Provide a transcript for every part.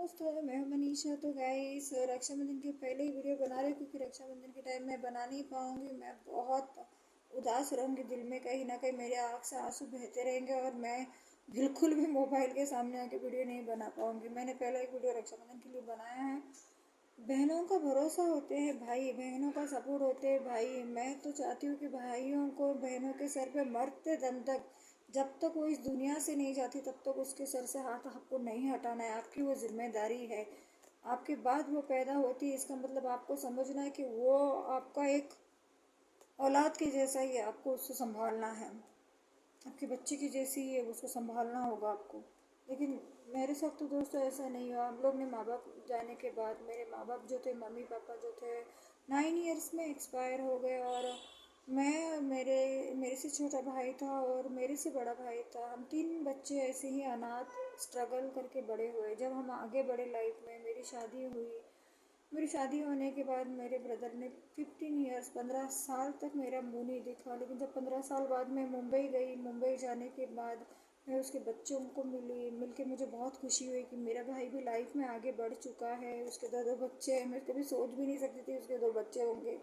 दोस्तों, मैं हूं मनीषा। तो गाइस, रक्षाबंधन के पहले ही वीडियो बना रही हूँ क्योंकि रक्षाबंधन के टाइम मैं बना नहीं पाऊंगी। मैं बहुत उदास रहूंगी, दिल में कहीं ना कहीं मेरे आँख से आंसू बहते रहेंगे और मैं बिल्कुल भी मोबाइल के सामने आके वीडियो नहीं बना पाऊंगी। मैंने पहले एक वीडियो रक्षाबंधन के लिए बनाया है। बहनों का भरोसा होते हैं भाई, बहनों का सपोर्ट होते हैं भाई। मैं तो चाहती हूँ कि भाइयों को बहनों के सर पे मरते दम तक, जब तक वो इस दुनिया से नहीं जाती तब तक उसके सर से हाथ आपको नहीं हटाना है। आपकी वो जिम्मेदारी है। आपके बाद वो पैदा होती है, इसका मतलब आपको समझना है कि वो आपका एक औलाद के जैसा ही है। आपको उसको संभालना है, आपके बच्चे की जैसी ही है, उसको संभालना होगा आपको। लेकिन मेरे साथ तो दोस्तों ऐसा नहीं हुआ। हम लोग ने माँ बाप जाने के बाद, मेरे माँ बाप जो थे, मम्मी पापा जो थे, 9 इयर्स में एक्सपायर हो गए। और मैं, मेरे मेरे से छोटा भाई था और मेरे से बड़ा भाई था। हम तीन बच्चे ऐसे ही अनाथ स्ट्रगल करके बड़े हुए। जब हम आगे बढ़े लाइफ में, मेरी शादी हुई। मेरी शादी होने के बाद मेरे ब्रदर ने 15 इयर्स, 15 साल तक मेरा मुंह नहीं देखा। लेकिन जब 15 साल बाद मैं मुंबई गई, मुंबई जाने के बाद मैं उसके बच्चों को मिल के मुझे बहुत खुशी हुई कि मेरा भाई भी लाइफ में आगे बढ़ चुका है। उसके दो बच्चे हैं। मैं कभी सोच भी नहीं सकती थी उसके 2 बच्चे होंगे,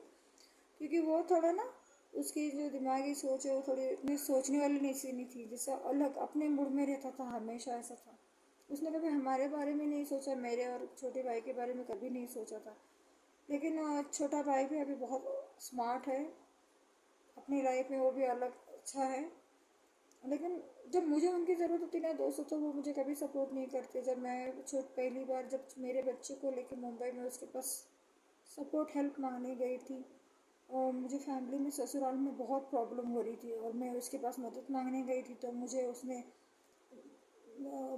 क्योंकि वो थोड़ा ना, उसकी जो दिमागी सोच है वो थोड़ी इतनी सोचने वाली नहीं थी। जैसा अलग अपने मूड में रहता था, हमेशा ऐसा था। उसने कभी हमारे बारे में नहीं सोचा, मेरे और छोटे भाई के बारे में कभी नहीं सोचा था। लेकिन छोटा भाई भी अभी बहुत स्मार्ट है, अपनी लाइफ में वो भी अलग अच्छा है। लेकिन जब मुझे उनकी ज़रूरत होती ना दोस्तों, तो वो मुझे कभी सपोर्ट नहीं करते। जब मैं पहली बार जब मेरे बच्चे को लेके मुंबई में उसके पास सपोर्ट हेल्प मांगने गई थी, और मुझे फैमिली में ससुराल में बहुत प्रॉब्लम हो रही थी और मैं उसके पास मदद मांगने गई थी, तो मुझे उसने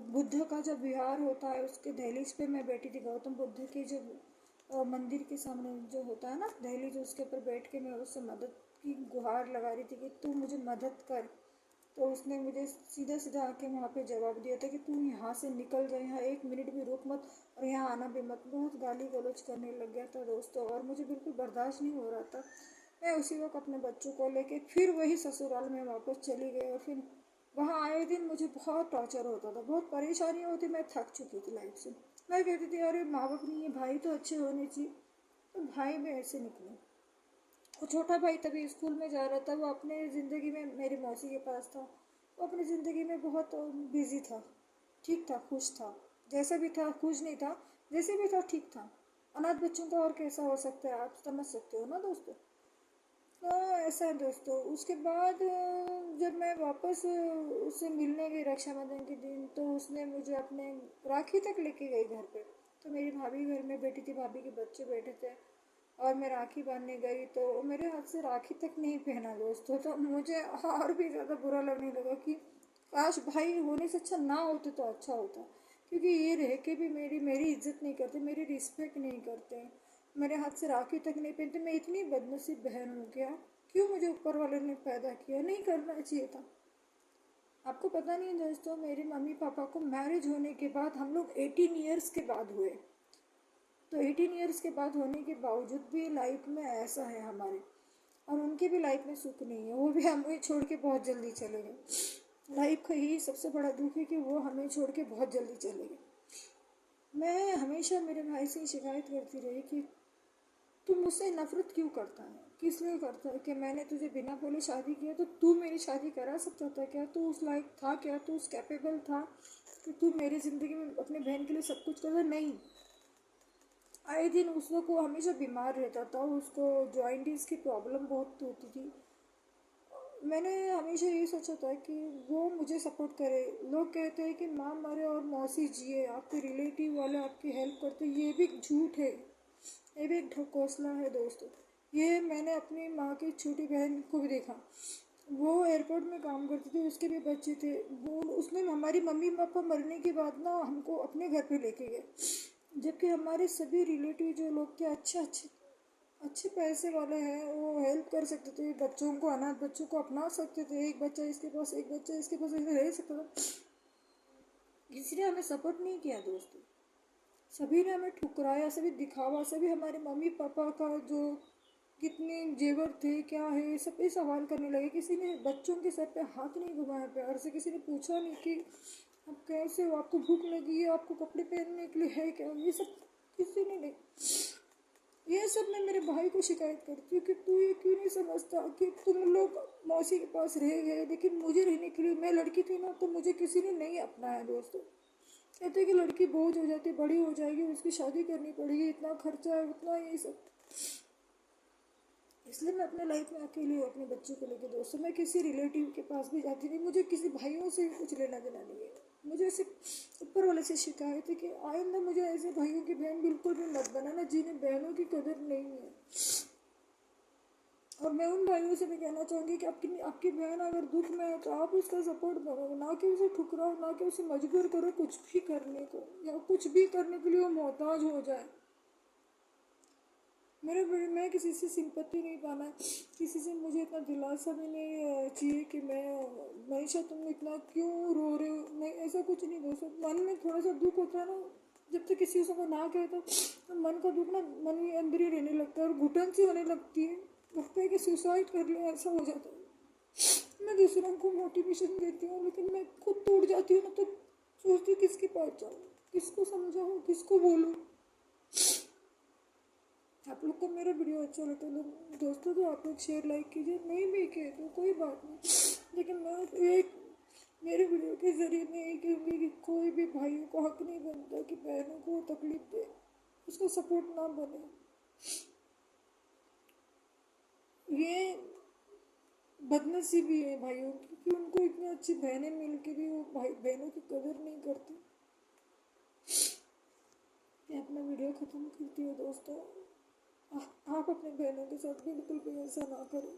बुद्ध का जब विहार होता है उसके दहलीज पे मैं बैठी थी। गौतम बुद्ध के जो मंदिर के सामने जो होता है ना दहलीज, उसके ऊपर बैठ के मैं उससे मदद की गुहार लगा रही थी कि तू मुझे मदद कर। तो उसने मुझे सीधा सीधा आके वहाँ पे जवाब दिया था कि तू यहाँ से निकल जा, यहाँ 1 मिनट भी रुक मत और यहाँ आना भी मत। बहुत गाली गलौज करने लग गया था दोस्तों, और मुझे बिल्कुल बर्दाश्त नहीं हो रहा था। मैं उसी वक्त अपने बच्चों को लेके फिर वही ससुराल में वापस चली गई और फिर वहाँ आए दिन मुझे बहुत टॉर्चर होता था, बहुत परेशानी होती। मैं थक चुकी थी लाइफ से। मैं कहती थी अरे माँ बाप नहीं है, भाई तो अच्छे होने चाहिए। तो भाई भी ऐसे निकले। वो छोटा भाई तभी स्कूल में जा रहा था, वो अपने ज़िंदगी में मेरी मौसी के पास था। वो अपनी ज़िंदगी में बहुत बिजी था, ठीक था, खुश था। जैसा भी था, खुश नहीं था, जैसे भी था ठीक था। अनाथ बच्चों का और कैसा हो सकता है, आप समझ सकते हो ना दोस्तों। तो ऐसा है दोस्तों। उसके बाद जब मैं वापस उससे मिलने गई रक्षाबंधन के दिन, तो उसने मुझे अपने राखी तक लेके गई घर पे। तो मेरी भाभी घर में बैठी थी, भाभी के बच्चे बैठे थे और मैं राखी बांधने गई तो मेरे हाथ से राखी तक नहीं पहना दोस्तों। तो मुझे और भी ज़्यादा बुरा लगने लगा कि काश भाई होने से अच्छा ना होते तो अच्छा होता। क्योंकि ये रह के भी मेरी मेरी इज्जत नहीं करते, मेरी रिस्पेक्ट नहीं करते, मेरे हाथ से राखी तक नहीं पहनते। मैं इतनी बदनसीब बहन हूँ क्या? क्यों मुझे ऊपर वाले ने पैदा किया? नहीं करना चाहिए था। आपको पता नहीं है दोस्तों, मेरे मम्मी पापा को मैरिज होने के बाद, हम लोग 18 इयर्स के बाद हुए। तो 18 इयर्स के बाद होने के बावजूद भी लाइफ में ऐसा है हमारे, और उनके भी लाइफ में सुख नहीं है। वो भी हमें छोड़ के बहुत जल्दी चले गए। लाइफ का यही सबसे बड़ा दुख है कि वो हमें छोड़ के बहुत जल्दी चले गए। मैं हमेशा मेरे भाई से शिकायत करती रही कि तू मुझसे नफरत क्यों करता है, किस लिए करता है? कि मैंने तुझे बिना बोले शादी किया तो तू मेरी शादी करा सकता था क्या? तू उस लायक था क्या? तू उस कैपेबल था कि तू मेरी ज़िंदगी में अपने बहन के लिए सब कुछ करता? नहीं। आए दिन उसको को हमेशा बीमार रहता था, उसको जॉइंटिस की प्रॉब्लम बहुत होती थी। मैंने हमेशा ये सोचा था कि वो मुझे सपोर्ट करे। लोग कहते हैं कि माँ मरे और मौसी जिए, आपके रिलेटिव वाले आपकी हेल्प करते, ये भी झूठ है। ये भी एक ढकोसला है दोस्तों। ये मैंने अपनी माँ की छोटी बहन को भी देखा। वो एयरपोर्ट में काम करती थी, उसके भी बच्चे थे। वो उसने हमारी मम्मी पापा मरने के बाद ना हमको अपने घर पे लेके गए, जबकि हमारे सभी रिलेटिव जो लोग थे अच्छे अच्छे अच्छे पैसे वाले हैं, वो हेल्प कर सकते थे, बच्चों को, अनाथ बच्चों को अपना सकते थे। एक बच्चा इसके पास, एक बच्चा इसके पास, ऐसे रह सकता था। किसी ने हमें सपोर्ट नहीं किया दोस्तों। सभी ने हमें ठुकराया, सभी दिखावा, सभी हमारे मम्मी पापा का जो कितने जेवर थे, क्या है, सब पे सवाल करने लगे। किसी ने बच्चों के सर पे हाथ नहीं घुमाया प्यार से, किसी ने पूछा नहीं कि आप कैसे हो, आपको भूख लगी है, आपको कपड़े पहनने के लिए है क्या, ये सब किसी ने नहीं। ये सब मैं मेरे भाई को शिकायत करती हूँ कि तू ये क्यों नहीं समझता कि तुम लोग मौसी के पास रह गए, लेकिन मुझे रहने के लिए, मैं लड़की थी ना तो मुझे किसी ने नहीं अपनाया। दोस्तों कहते हैं कि लड़की बोझ हो जाती, बड़ी हो जाएगी, उसकी शादी करनी पड़ेगी, इतना खर्चा है, उतना ये सब। इसलिए मैं अपने लाइफ में अकेली हूँ अपने बच्चे को लेकर। दोस्तों मैं किसी रिलेटिव के पास भी जाती नहीं, मुझे किसी भाइयों से भी कुछ लेना देना नहीं है। मुझे सिर्फ ऊपर वाले से शिकायत है कि आइंदा मुझे ऐसे भाइयों की बहन बिल्कुल भी मत बनाना जिन्हें बहनों की कदर नहीं है। और मैं उन भाइयों से भी कहना चाहूँगी कि आपकी बहन अगर दुख में है तो आप उसका सपोर्ट करो, ना कि उसे ठुकराओ, ना कि उसे मजबूर करो कुछ भी करने को, या कुछ भी करने के लिए वो मोहताज हो जाए। मैं किसी से सिंपत्ति नहीं पाना, किसी से मुझे इतना दिलासा भी नहीं चाहिए कि मैं मनीषा तुम इतना क्यों रो रहे हो, नहीं ऐसा कुछ नहीं। दोस्तों मन में थोड़ा सा दुख होता है ना, जब तक किसी को ना कहे तो मन का दुख ना मन में अंदर ही रहने लगता है और घुटन सी होने लगती है, लगता है कि सुसाइड कर ले, ऐसा हो जाता है। मैं दूसरों को मोटिवेशन देती हूँ लेकिन मैं खुद टूट जाती हूँ ना, तो सोचती हूँ किसके पास जाऊँ, किसको समझाऊँ, किसको बोलूँ। आप लोग को मेरा वीडियो अच्छा लगता है दोस्तों तो आप लोग शेयर लाइक कीजिए, नहीं भी किए तो कोई बात नहीं, लेकिन मैं एक मेरे वीडियो के ज़रिए मैं ये कहूँगी कि कोई भी भाइयों को हक नहीं बनता कि बहनों को तकलीफ दे, उसको सपोर्ट ना बने। ये बदनसीबी है भाइयों की कि उनको इतनी अच्छी बहनें मिल के भी वो भाई बहनों की कदर नहीं करती। मैं अपना वीडियो ख़त्म करती हूँ दोस्तों। आप अपने बहनों के साथ बिल्कुल भी ऐसा ना करें।